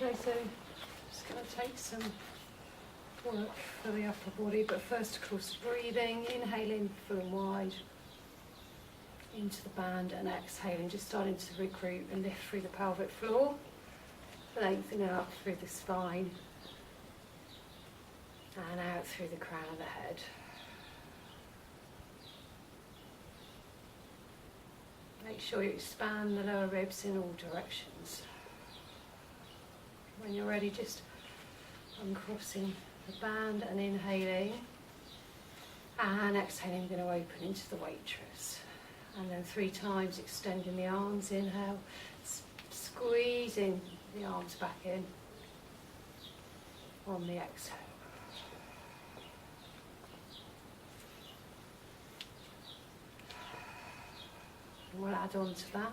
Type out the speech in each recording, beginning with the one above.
Okay, so just going to take some work for the upper body, but first, of course, breathing, inhaling full and wide into the band and exhaling, just starting to regroup and lift through the pelvic floor, lengthening up through the spine and out through the crown of the head. Make sure you expand the lower ribs in all directions. When you're ready, just uncrossing the band and inhaling, and exhaling, we're going to open into the waitress. And then 3 times extending the arms, inhale, squeezing the arms back in on the exhale. And we'll add on to that.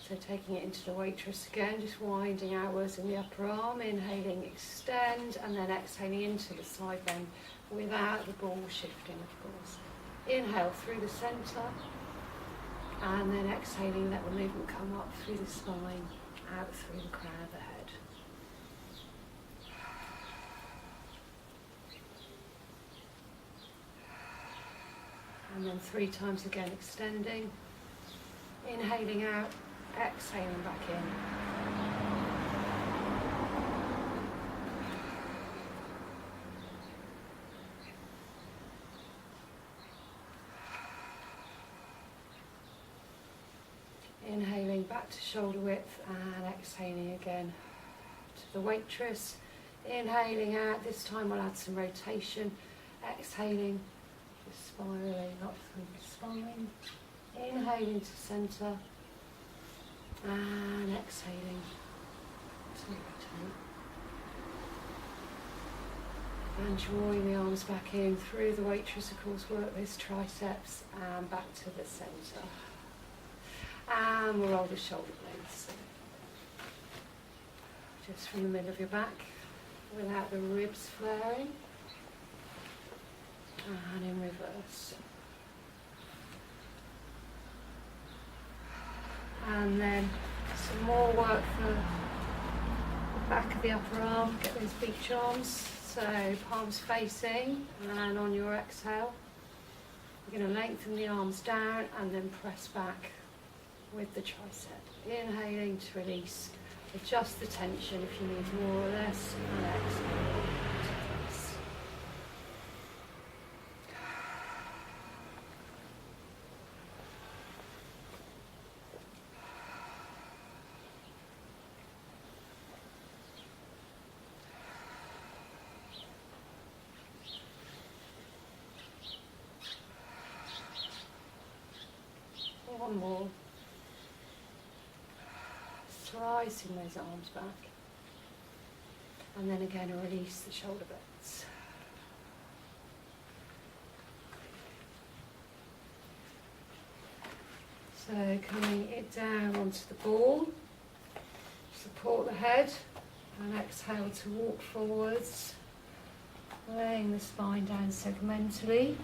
So taking it into the waitress again, just winding outwards in the upper arm, inhaling, extend, and then exhaling into the side bend without the ball shifting, of course. Inhale through the centre, and then exhaling, let the movement come up through the spine, out through the crown of the head. And then 3 times again, extending, inhaling out, exhaling back in. Inhaling back to shoulder width and exhaling again to the waitress. Inhaling out, this time we'll add some rotation. Exhaling, just spiraling up through the spine. Inhaling to centre and exhaling to rotate. And drawing the arms back in through the waitress, of course, work those triceps and back to the centre. And we'll roll the shoulder blades. Just from the middle of your back, without the ribs flaring. And in reverse. And then some more work for the back of the upper arm. Get those beach arms. So palms facing, and on your exhale, you're going to lengthen the arms down and then press back with the tricep. Inhaling to release. Adjust the tension if you need more or less, and exhale to release. One more. Slicing those arms back. And then again, release the shoulder blades. So coming it down onto the ball. Support the head and exhale to walk forwards. Laying the spine down segmentally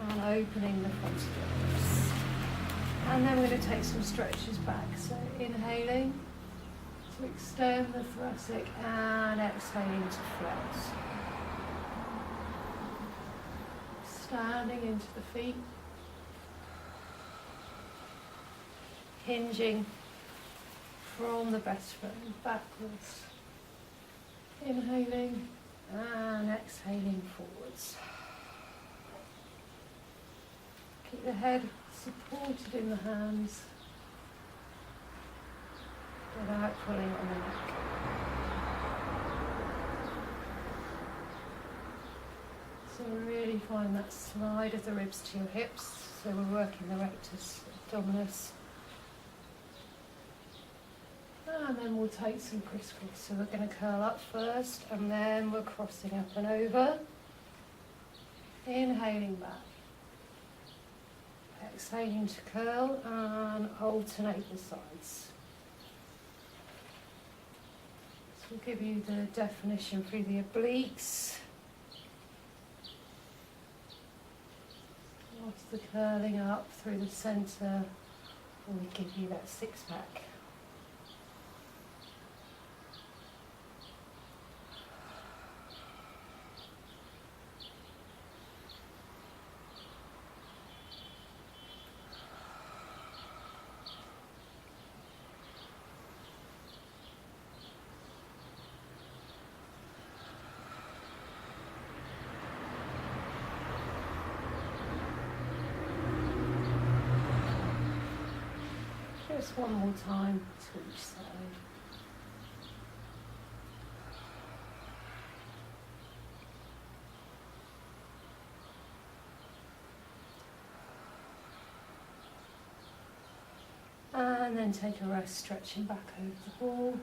and opening the front of the hips. And then we're going to take some stretches back. So inhaling to extend the thoracic and exhaling to flex. Standing into the feet. Hinging from the breastbone backwards. Inhaling and exhaling forwards. Keep the head supported in the hands without pulling on the neck. So really find that slide of the ribs to your hips. So we're working the rectus abdominis. And then we'll take some crisscross. So we're going to curl up first, and then we're crossing up and over. Inhaling back. Exhaling to curl and alternate the sides. This will give you the definition through the obliques. Whilst the curling up through the centre will give you that 6-pack. Just one more time to each side. And then take a rest, stretching back over the ball.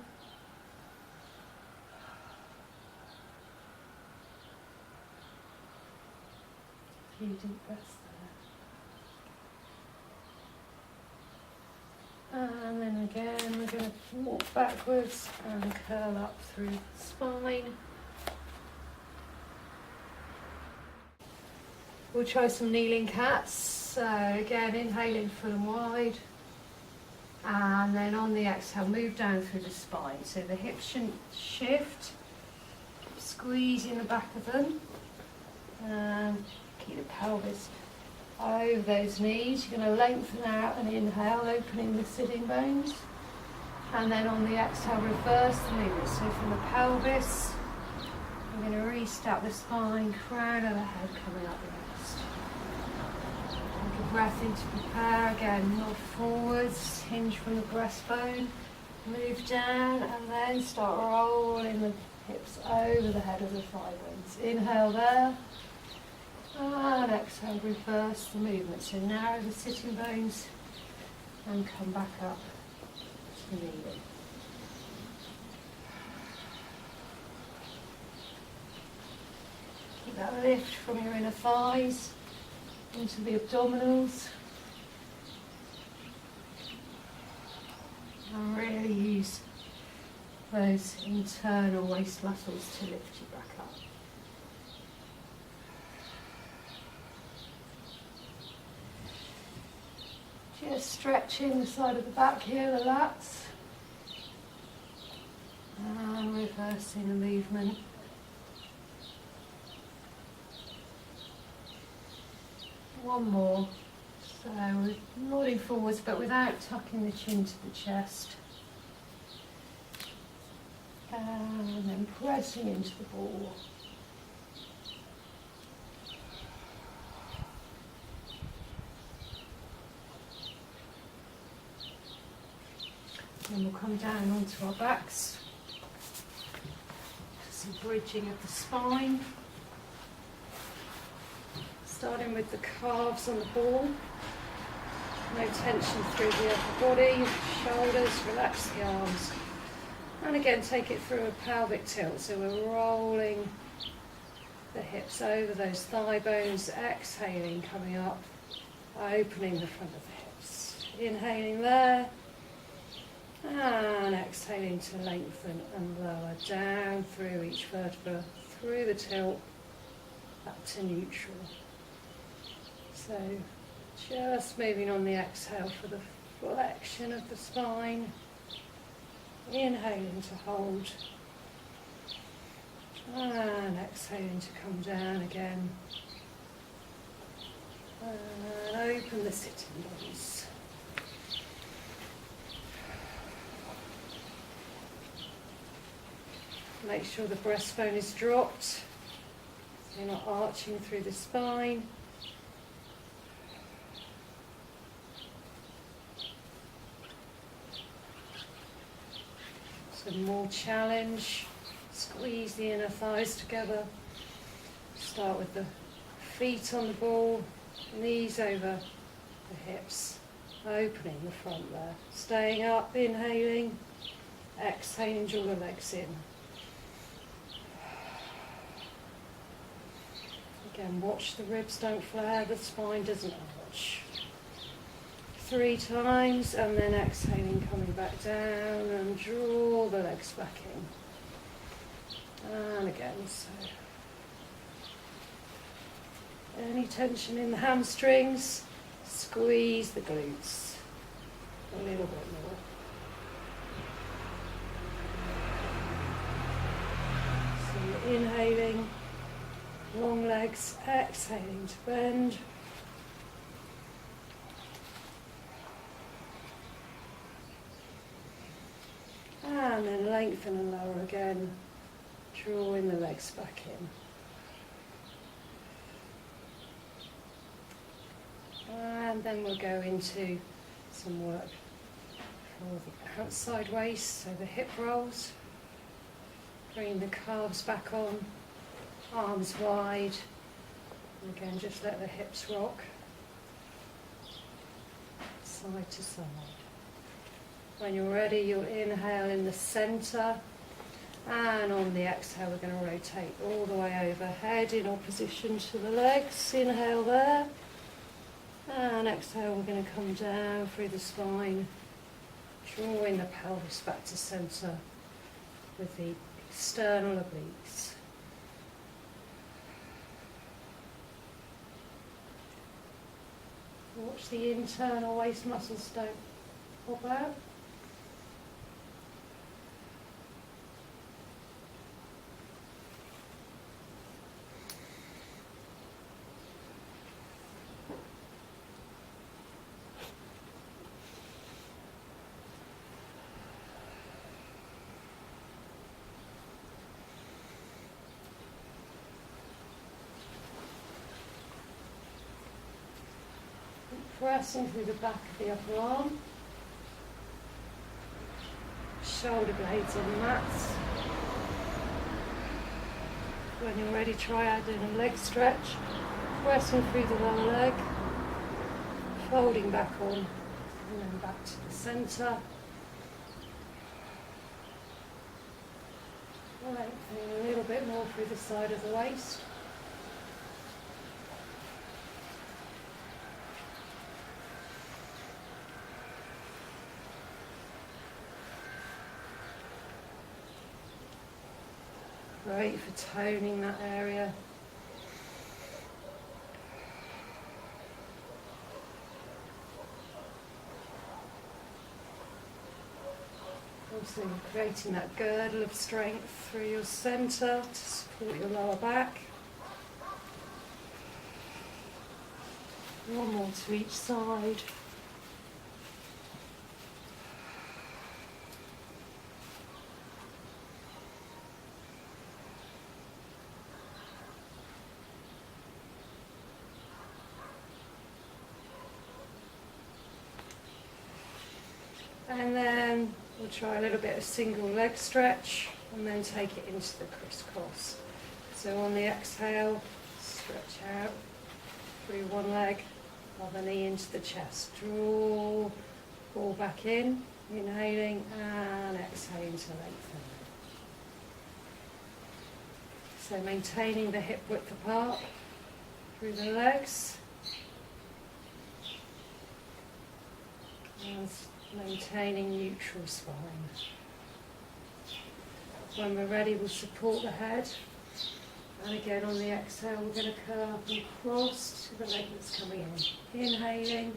A few deep breaths there. And then again, we're going to walk backwards and curl up through the spine. We'll try some kneeling cats. So again, inhaling full and wide. And then on the exhale, move down through the spine. So the hips shouldn't shift. Squeezing the back of them. And keep the pelvis over those knees. You're going to lengthen out and inhale, opening the sitting bones. And then on the exhale, reverse the movement. So from the pelvis, we're going to restart the spine, crown of the head coming up the rest. Take a breath in to prepare. Again, nod forwards, hinge from the breastbone, move down, and then start rolling the hips over the head of the thigh bones. Inhale there. And exhale, reverse the movement. So narrow the sitting bones and come back up to kneeling. Keep that lift from your inner thighs into the abdominals. And really use those internal waist muscles to lift you back up. Just stretching the side of the back here, the lats. And reversing the movement. One more. So we're nodding forwards but without tucking the chin to the chest. And then pressing into the ball. Then we'll come down onto our backs. Some bridging of the spine. Starting with the calves on the ball. No tension through the upper body, shoulders, relax the arms. And again, take it through a pelvic tilt. So we're rolling the hips over those thigh bones, exhaling, coming up, opening the front of the hips. Inhaling there. And exhaling to lengthen and lower down through each vertebra, through the tilt, back to neutral. So just moving on the exhale for the flexion of the spine. Inhaling to hold. And exhaling to come down again. And open the sitting bones. Make sure the breastbone is dropped, so you're not arching through the spine. Some more challenge. Squeeze the inner thighs together. Start with the feet on the ball, knees over the hips, opening the front there. Staying up, inhaling, exhaling, draw the legs in. Again, watch the ribs don't flare, the spine doesn't arch. 3 times, and then exhaling, coming back down, and draw the legs back in. And again, so. Any tension in the hamstrings, squeeze the glutes a little bit more. So you're inhaling. Long legs, exhaling to bend. And then lengthen and lower again, drawing the legs back in. And then we'll go into some work for the outside waist, so the hip rolls. Bring the calves back on, arms wide. And again, just let the hips rock side to side. When you're ready, you'll inhale in the centre, and on the exhale we're going to rotate all the way overhead in opposition to the legs. Inhale there, and exhale we're going to come down through the spine, drawing the pelvis back to centre with the external obliques. Watch the internal waist muscles don't pop out. Pressing through the back of the upper arm, shoulder blades on the mats. When you're ready, try adding a leg stretch, pressing through the lower leg, folding back on, and then back to the centre. Lengthening a little bit more through the side of the waist. Great for toning that area. Also creating that girdle of strength through your centre to support your lower back. One more to each side. And then we'll try a little bit of single leg stretch and then take it into the crisscross. So on the exhale, stretch out through one leg, other knee into the chest. Draw, pull back in, inhaling and exhaling to lengthen. So maintaining the hip width apart through the legs. And maintaining neutral spine. When we're ready, we'll support the head. And again, on the exhale, we're going to curl up and cross to the leg that's coming in. Inhaling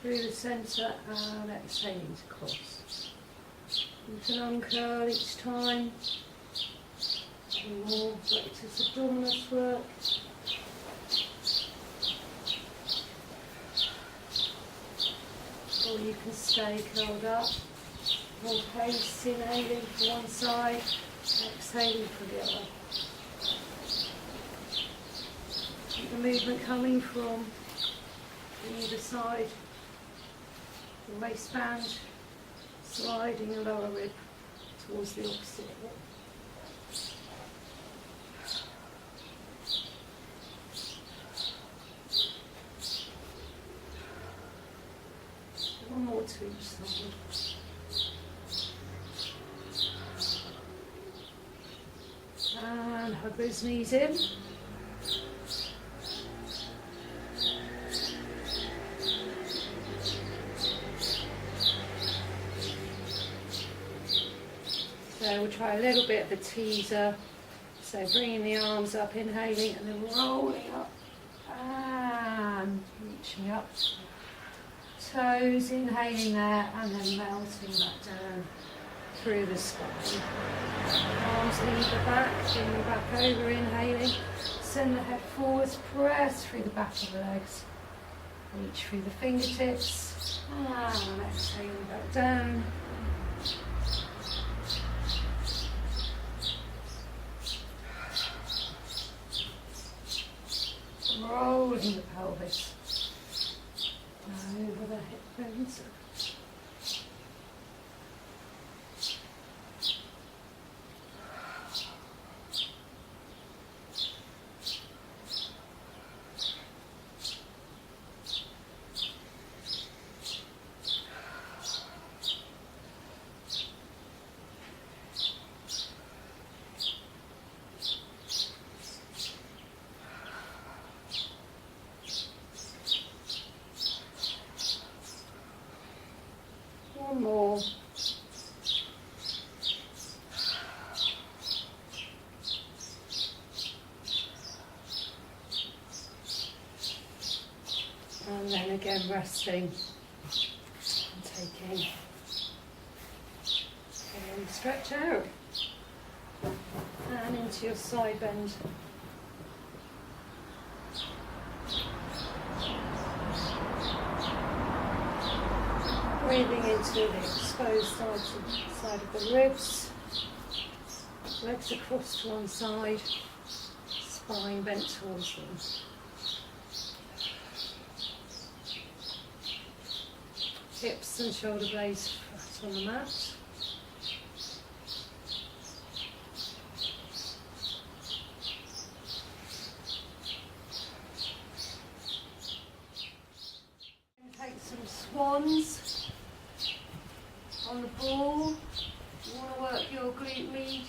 through the centre and exhaling to cross. You can uncurl each time. And more rectus abdominis work. Or you can stay curled up. More pace, inhaling for one side, exhaling for the other. Keep the movement coming from either side. The waistband sliding the lower rib towards the opposite hip. One more to each side. And hug those knees in. So we'll try a little bit of a teaser. So bringing the arms up, inhaling, and then rolling up and reaching up. Toes, inhaling there, and then melting that down through the spine. Arms lead the back, bring them back over, inhaling. Send the head forwards, press through the back of the legs. Reach through the fingertips, and exhaling back down. Rolling the pelvis over the hip bones. One more. And then again resting and taking a long stretch out and into your side bend. Breathing into the exposed side of the ribs, legs across to one side, spine bent towards them. Hips and shoulder blades flat on the mat. Take some swans on the ball. You want to work your glute med,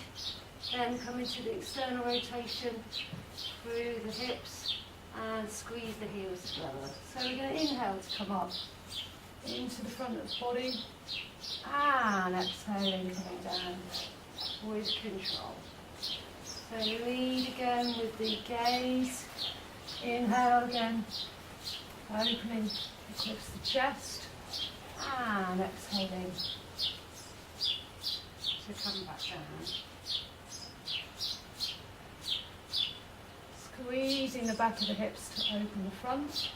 then come into the external rotation through the hips and squeeze the heels together. So we're going to inhale to come up into the front of the body and exhaling, coming down with control. So lead again with the gaze. Inhale again, opening across the chest and exhaling to come back down. Squeezing the back of the hips to open the front.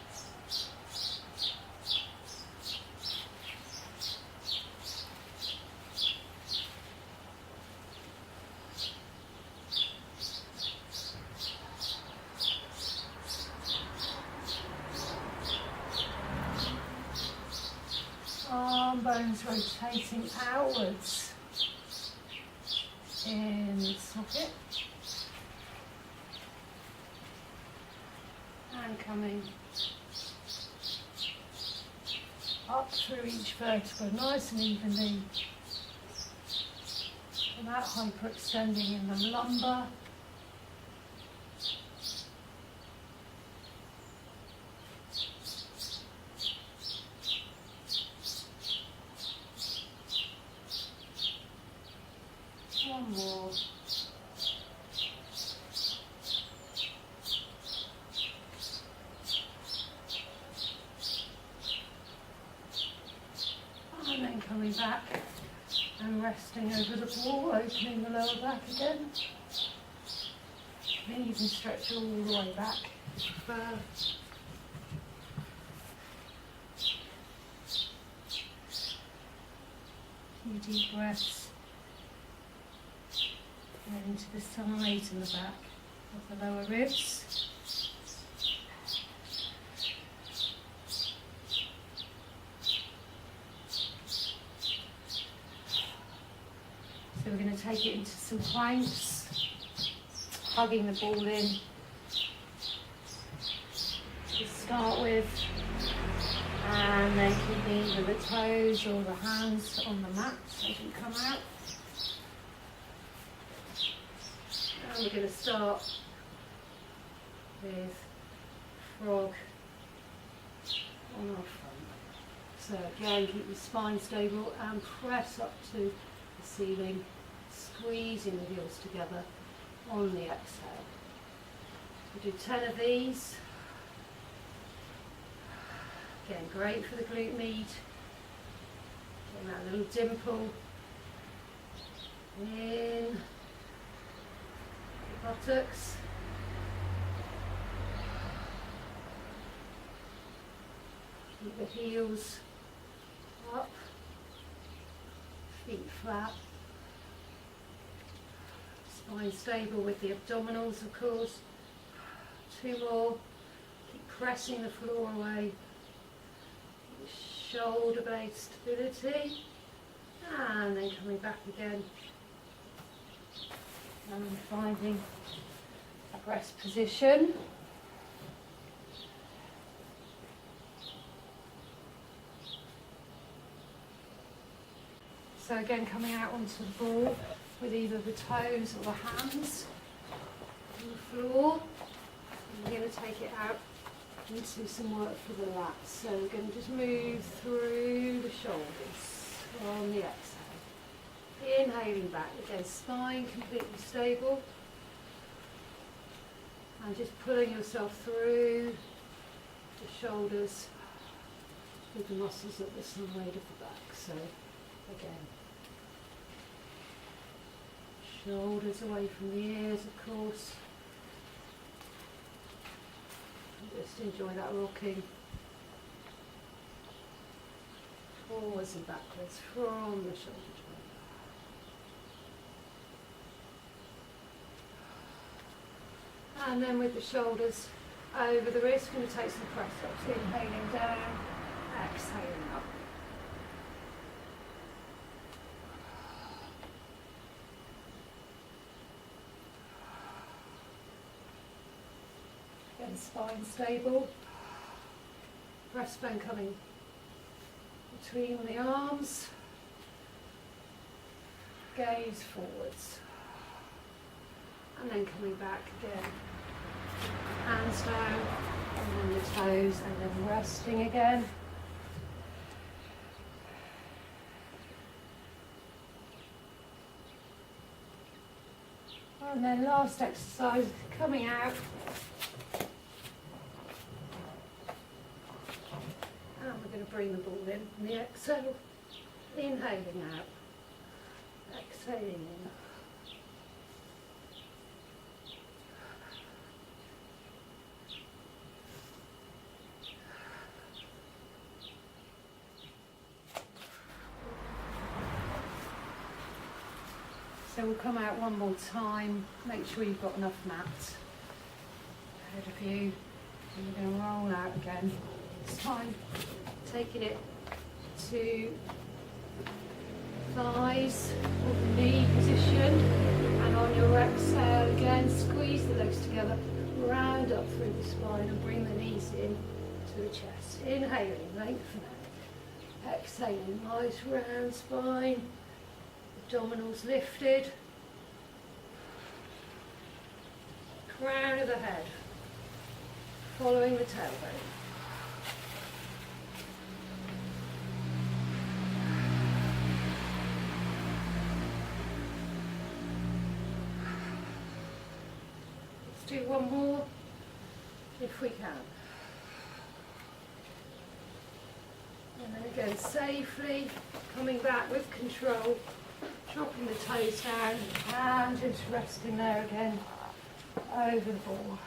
Arm bones rotating outwards in the socket and coming up through each vertebra nice and evenly without hyperextending in the lumbar. One more. And then coming back and resting over the ball, opening the lower back again. Then you can stretch all the way back if you prefer. Few deep breaths. And into the sides and the back of the lower ribs. So we're going to take it into some planks, hugging the ball in to start with, and then keeping either the toes or the hands on the mat so they can come out. And we're going to start with frog on our front. So again, keep your spine stable and press up to the ceiling, squeezing the heels together on the exhale. We do 10 of these. Again, great for the glute med. Getting that little dimple in buttocks. Keep the heels up, feet flat, spine stable with the abdominals of course. 2 more, keep pressing the floor away, shoulder blade stability, and then coming back again. And finding a rest position. So again, coming out onto the ball with either the toes or the hands on the floor. And we're going to take it out into some work for the lats. So we're going to just move through the shoulders, on the exhale. Inhaling back again, spine completely stable. And just pulling yourself through the shoulders with the muscles at the side of the back. So again, shoulders away from the ears, of course. And just enjoy that rocking forwards and backwards from the shoulder joint. And then with the shoulders over the wrist, we're going to take some press ups. Inhaling down, exhaling up. Again, spine stable. Breastbone coming between the arms. Gaze forwards. And then coming back again. Hands down, and then the toes, and then resting again. And then last exercise, coming out. And we're going to bring the ball in from the exhale. Inhaling out. Exhaling in. So we'll come out one more time, make sure you've got enough mat ahead of you, and we're going to roll out again. This time, taking it to thighs or the knee position, and on your exhale again, squeeze the legs together, round up through the spine and bring the knees in to the chest. Inhaling, lengthen out. Exhaling, nice round spine. Abdominals lifted, crown of the head, following the tailbone. Let's do one more if we can. And then again, safely coming back with control. Dropping the toes down and just resting there again over the ball.